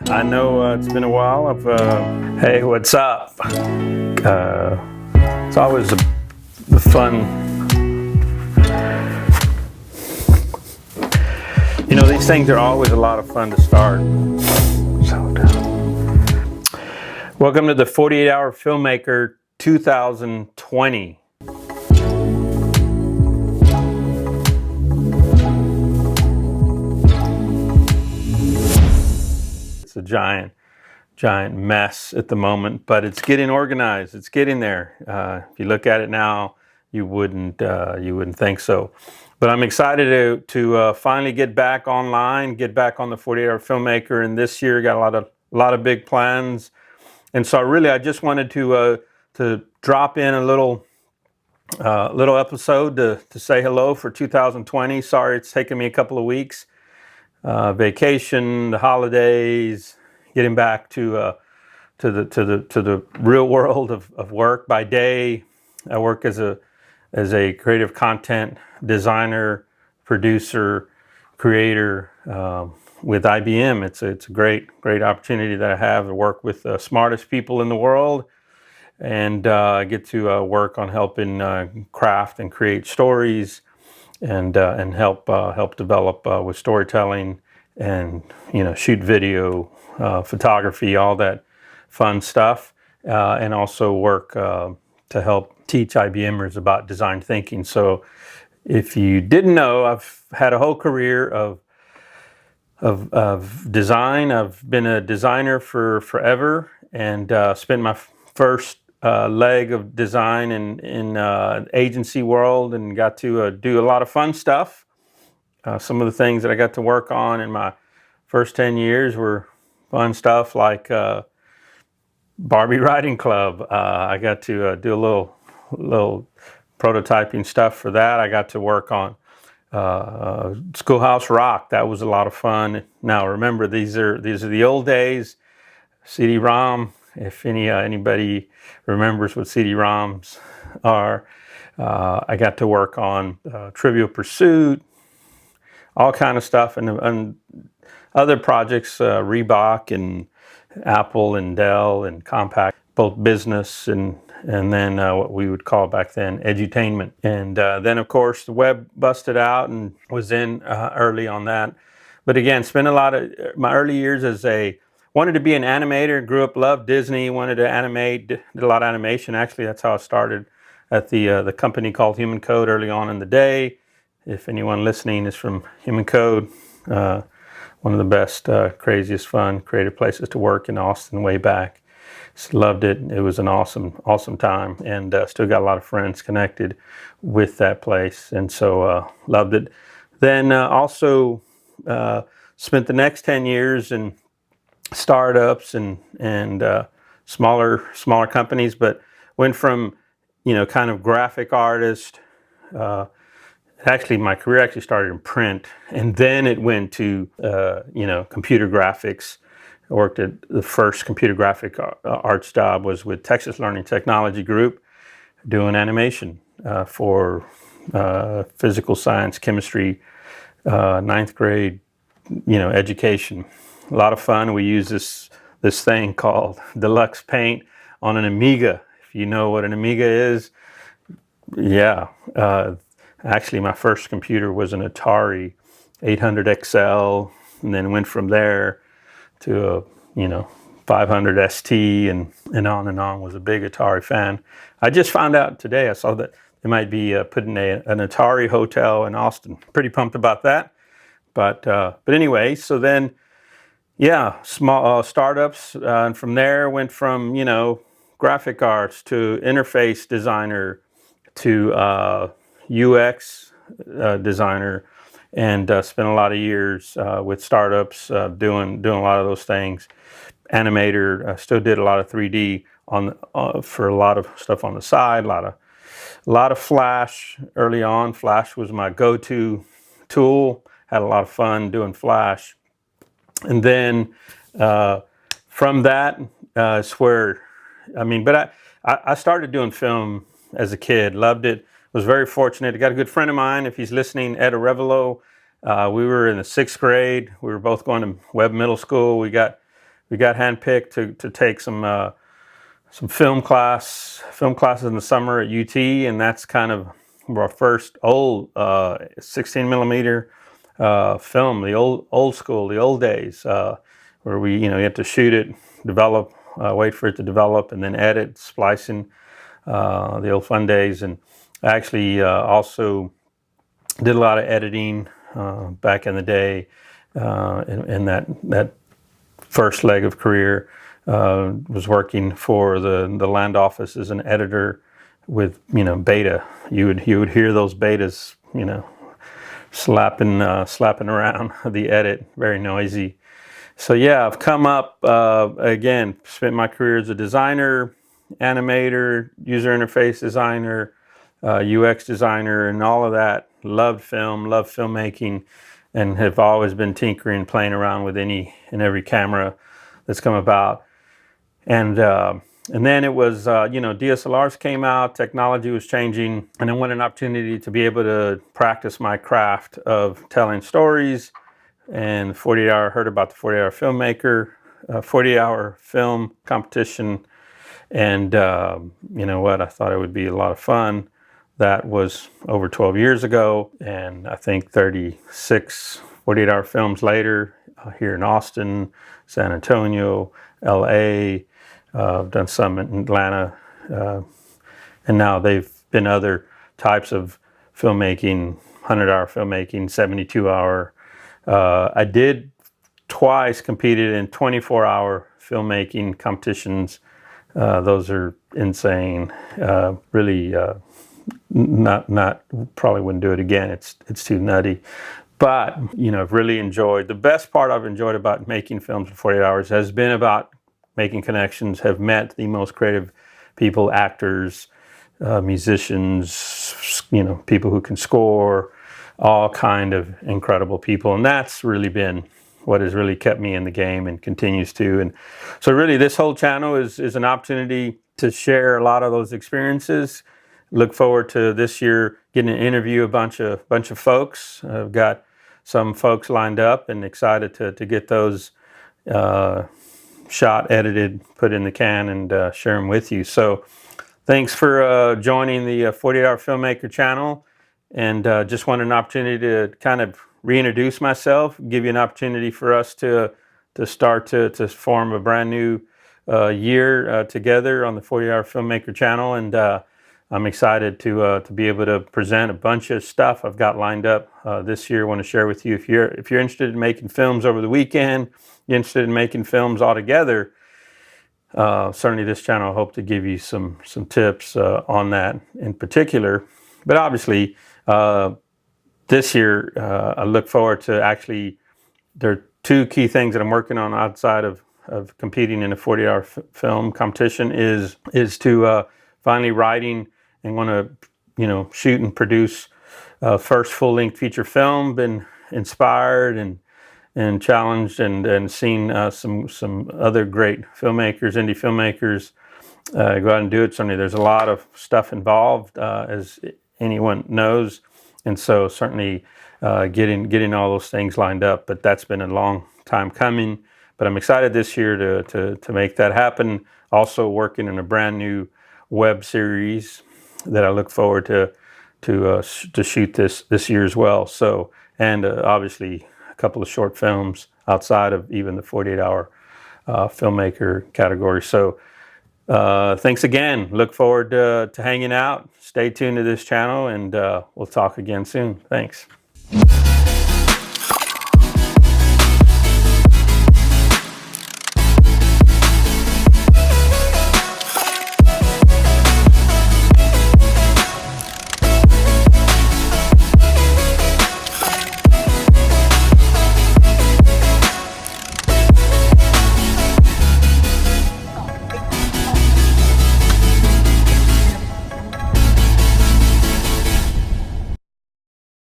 I know it's been a while. Hey, what's up? It's always the fun. You know, these things are always a lot of fun to start. Welcome to the 48-Hour Filmmaker 2020. It's a giant mess at the moment, but it's getting organized. It's getting there. If you look at it now, you wouldn't think so. But I'm excited to finally get back online, get back on the 48-Hour Filmmaker. And this year, got a lot of big plans. And so I just wanted to drop in a little episode to say hello for 2020. Sorry, it's taken me a couple of weeks. Vacation, the holidays, getting back to the real world of work. By day, I work as a creative content designer, producer, creator with IBM. It's a great opportunity that I have to work with the smartest people in the world, and I get to work on helping craft and create stories, and help develop with storytelling, and shoot video, photography, all that fun stuff, and also work to help teach IBMers about design thinking. So if you didn't know, I've had a whole career of design. I've been a designer for forever, and spent my first leg of design in agency world, and got to do a lot of fun stuff. Some of the things that I got to work on in my first 10 years were fun stuff like Barbie Riding Club. I got to do a little prototyping stuff for that. I got to work on Schoolhouse Rock. That was a lot of fun. Now remember, these are the old days. CD-ROM. If anybody remembers what CD-ROMs are, I got to work on Trivial Pursuit, all kind of stuff, and other projects, Reebok and Apple and Dell and Compaq, both business and then what we would call back then edutainment. And then of course the web busted out, and was in early on that. But again, spent a lot of my early years wanted to be an animator. Grew up, loved Disney, wanted to animate, did a lot of animation. Actually, that's how I started at the company called Human Code early on in the day. If anyone listening is from Human Code, one of the best, craziest, fun, creative places to work in Austin way back. Just loved it. It was an awesome time, and still got a lot of friends connected with that place, and so loved it. Then also spent the next 10 years in startups and smaller companies, but went from kind of graphic artist. Actually, my career actually started in print, and then it went to computer graphics. I worked at the first computer graphic arts job was with Texas Learning Technology Group, doing animation for physical science, chemistry, ninth grade, education. A lot of fun. We use this thing called Deluxe Paint on an Amiga. If you know what an Amiga is, yeah. Actually, my first computer was an Atari 800 XL, and then went from there to a 500 ST, and on. Was a big Atari fan. I just found out today, I saw that they might be putting an Atari hotel in Austin. Pretty pumped about that. But anyway, so then, yeah, small startups, and from there went from graphic arts to interface designer to UX designer, and spent a lot of years with startups doing a lot of those things. Animator, still did a lot of 3D for a lot of stuff on the side. A lot of Flash early on. Flash was my go-to tool. Had a lot of fun doing Flash, and then from that is where But I started doing film as a kid. Loved it. Was very fortunate. I got a good friend of mine, if he's listening, Ed Arevalo. We were in the 6th grade. We were both going to Webb Middle School. We got we got handpicked to take some film classes in the summer at UT, and that's kind of our first old 16 millimeter film, the old school, the old days, where we you had to shoot it, develop, wait for it to develop, and then edit, splicing, the old fun days. And I actually also did a lot of editing back in the day, in that first leg of career. Was working for the land office as an editor with beta. You would hear those betas slapping around the edit, very noisy. So yeah, I've come up again, spent my career as a designer, animator, user interface designer, UX designer, and all of that. Loved film, loved filmmaking, and have always been tinkering, playing around with any and every camera that's come about. And then it was, DSLRs came out, technology was changing, and I wanted an opportunity to be able to practice my craft of telling stories. And 48-hour, heard about the 48-hour filmmaker, 48-hour film competition. And you know what, I thought it would be a lot of fun. That was over 12 years ago, and I think 36 48-hour films later, here in Austin, San Antonio, LA, I've done some in Atlanta, and now they've been other types of filmmaking, 100-hour filmmaking, 72-hour. I did twice competed in 24-hour filmmaking competitions. Those are insane. Really, not probably wouldn't do it again. It's too nutty. But I've really enjoyed. The best part I've enjoyed about making films in 48 hours has been about making connections. Have met the most creative people, actors, musicians, people who can score, all kind of incredible people, and that's really been what has really kept me in the game and continues to. And so really this whole channel is an opportunity to share a lot of those experiences. Look forward to this year getting to interview a bunch of folks. I've got some folks lined up and excited to get those shot, edited, put in the can, and share them with you. So thanks for joining the 48-Hour Filmmaker channel, and just wanted an opportunity to kind of reintroduce myself, give you an opportunity for us to start to form a brand new year together on the 48-Hour Filmmaker channel. And I'm excited to be able to present a bunch of stuff I've got lined up this year. I want to share with you. If you're interested in making films over the weekend, you're interested in making films altogether, certainly this channel I hope to give you some tips on that in particular. But obviously, this year, I look forward to actually, there are two key things that I'm working on outside of competing in a 40-hour film competition is to finally writing and want to, shoot and produce first full-length feature film. Been inspired and challenged and seen some other great filmmakers, indie filmmakers, go out and do it. Certainly there's a lot of stuff involved, as anyone knows. And so certainly getting all those things lined up, but that's been a long time coming. But I'm excited this year to make that happen. Also working on a brand new web series that I look forward to shoot this year as well. So, and obviously a couple of short films outside of even the 48-hour filmmaker category. So thanks again. Look forward to hanging out. Stay tuned to this channel, and we'll talk again soon. Thanks.